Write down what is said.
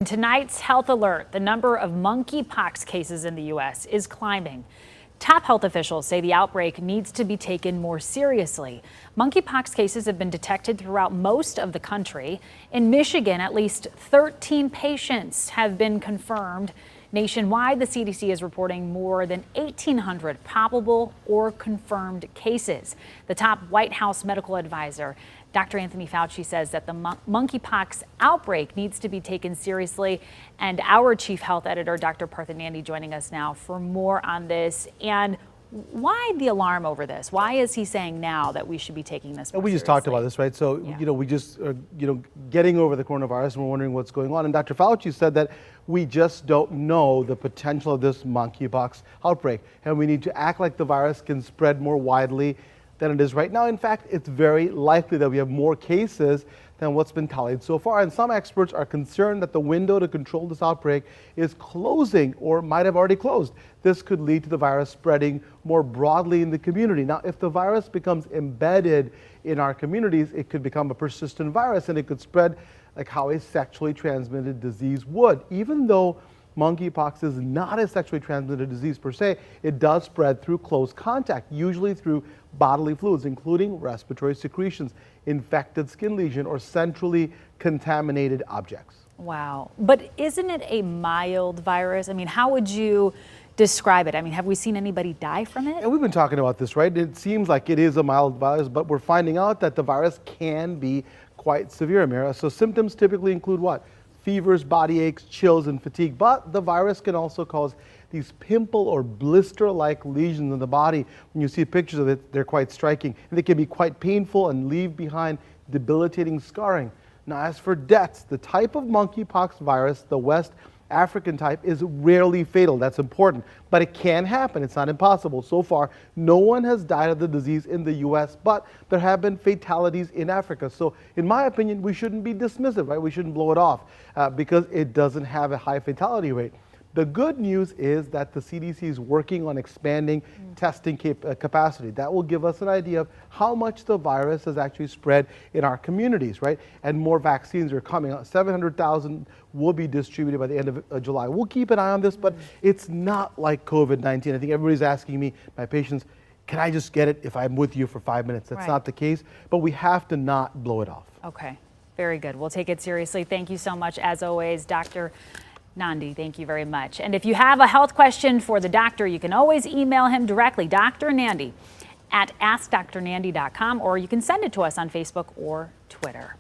Tonight's health alert: the number of monkeypox cases in the U.S. is climbing. Top health officials say the outbreak needs to be taken more seriously. Monkeypox cases have been detected throughout most of the country. In Michigan, at least 13 patients have been confirmed. Nationwide, the CDC is reporting more than 1,800 probable or confirmed cases. The top White House medical advisor, Dr. Anthony Fauci, says that the monkeypox outbreak needs to be taken seriously. And our chief health editor, Dr. Partha Nandi, joining us now for more on this. And why the alarm over this? Why is he saying now that we should be taking this more We just seriously? talked about this, right? So, Yeah. we just are, getting over the coronavirus, and we're wondering what's going on. And Dr. Fauci said that we just don't know the potential of this monkeypox outbreak. And we need to act like the virus can spread more widely than it is right now. In fact, it's very likely that we have more cases than what's been tallied so far. And some experts are concerned that the window to control this outbreak is closing or might have already closed. This could lead to the virus spreading more broadly in the community. Now, if the virus becomes embedded in our communities, it could become a persistent virus, and it could spread like how a sexually transmitted disease would. Even though monkeypox is not a sexually transmitted disease per se, it does spread through close contact, usually through bodily fluids, including respiratory secretions, infected skin lesion, or centrally contaminated objects. Wow. But isn't it a mild virus? I mean, how would you describe it? I mean, have we seen anybody die from it? And we've been talking about this, right? It seems like it is a mild virus, but we're finding out that the virus can be quite severe, Amira. So symptoms typically include what? Fevers, body aches, chills, and fatigue. But the virus can also cause these pimple or blister-like lesions in the body. When you see pictures of it, they're quite striking. And they can be quite painful and leave behind debilitating scarring. Now, as for deaths, the type of monkeypox virus, the West African type, is rarely fatal. That's important, but it can happen. It's not impossible. So far, no one has died of the disease in the U.S., but there have been fatalities in Africa. So in my opinion, we shouldn't be dismissive, right? We shouldn't blow it off because it doesn't have a high fatality rate. The good news is that the CDC is working on expanding testing capacity. That will give us an idea of how much the virus has actually spread in our communities, right? And more vaccines are coming. 700,000 will be distributed by the end of July. We'll keep an eye on this, but it's not like COVID-19. I think everybody's asking me, my patients, can I just get it if I'm with you for 5 minutes? That's not the case, but we have to not blow it off. Okay, very good. We'll take it seriously. Thank you so much, as always, Dr. Nandi. Thank you very much. And if you have a health question for the doctor, you can always email him directly, Dr. Nandi at askdrnandi.com, or you can send it to us on Facebook or Twitter.